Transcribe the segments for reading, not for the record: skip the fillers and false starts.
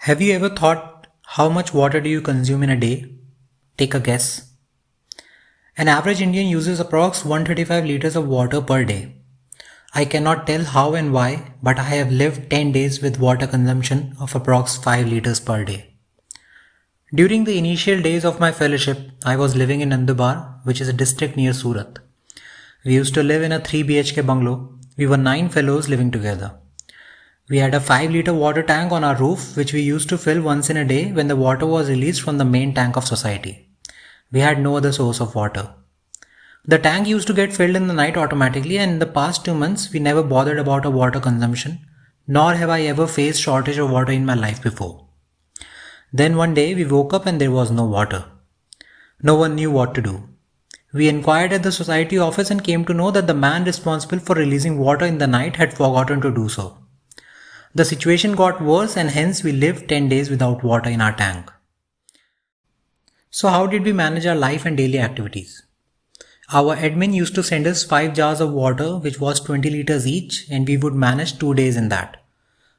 Have you ever thought how much water do you consume in a day? Take a guess. An average Indian uses approx 135 liters of water per day. I cannot tell how and why, but I have lived 10 days with water consumption of approx 5 liters per day. During the initial days of my fellowship, I was living in Nandubar, which is a district near Surat. We used to live in a 3 BHK bungalow. We were 9 fellows living together. We had a 5-liter water tank on our roof, which we used to fill once in a day when the water was released from the main tank of society. We had no other source of water. The tank used to get filled in the night automatically, and in the past 2 months, we never bothered about our water consumption, nor have I ever faced shortage of water in my life before. Then one day, we woke up and there was no water. No one knew what to do. We inquired at the society office and came to know that the man responsible for releasing water in the night had forgotten to do so. The situation got worse and hence we lived 10 days without water in our tank. So how did we manage our life and daily activities? Our admin used to send us 5 jars of water, which was 20 liters each, and we would manage 2 days in that.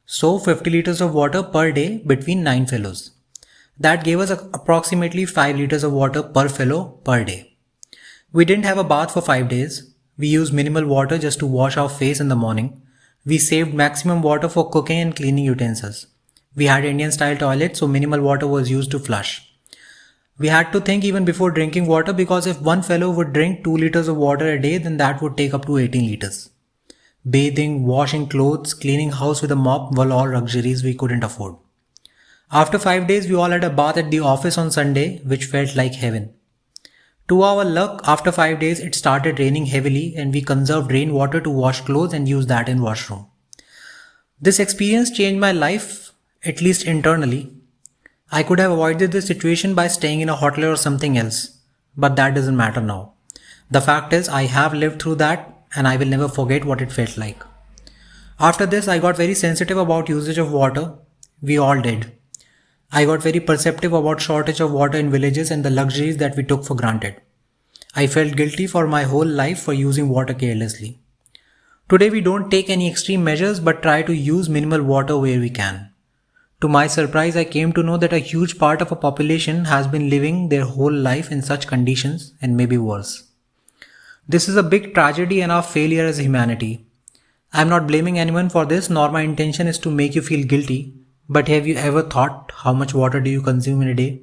So 50 liters of water per day between 9 fellows. That gave us approximately 5 liters of water per fellow per day. We didn't have a bath for 5 days. We used minimal water just to wash our face in the morning. We saved maximum water for cooking and cleaning utensils. We had Indian style toilets, so minimal water was used to flush. We had to think even before drinking water, because if one fellow would drink 2 liters of water a day, then that would take up to 18 liters. Bathing, washing clothes, cleaning house with a mop were all luxuries we couldn't afford. After 5 days, we all had a bath at the office on Sunday, which felt like heaven. To our luck, after 5 days, it started raining heavily and we conserved rainwater to wash clothes and use that in washroom. This experience changed my life, at least internally. I could have avoided this situation by staying in a hotel or something else, but that doesn't matter now. The fact is, I have lived through that and I will never forget what it felt like. After this, I got very sensitive about usage of water. We all did. I got very perceptive about shortage of water in villages and the luxuries that we took for granted. I felt guilty for my whole life for using water carelessly. Today we don't take any extreme measures but try to use minimal water where we can. To my surprise, I came to know that a huge part of a population has been living their whole life in such conditions and maybe worse. This is a big tragedy and our failure as humanity. I am not blaming anyone for this, nor my intention is to make you feel guilty. But have you ever thought how much water do you consume in a day?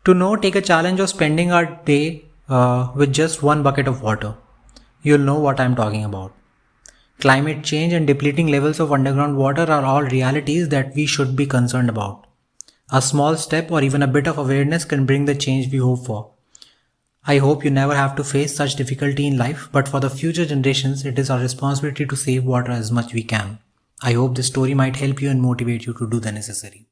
To know, take a challenge of spending our day with just 1 bucket of water. You'll know what I'm talking about. Climate change and depleting levels of underground water are all realities that we should be concerned about. A small step or even a bit of awareness can bring the change we hope for. I hope you never have to face such difficulty in life, but for the future generations, it is our responsibility to save water as much we can. I hope this story might help you and motivate you to do the necessary.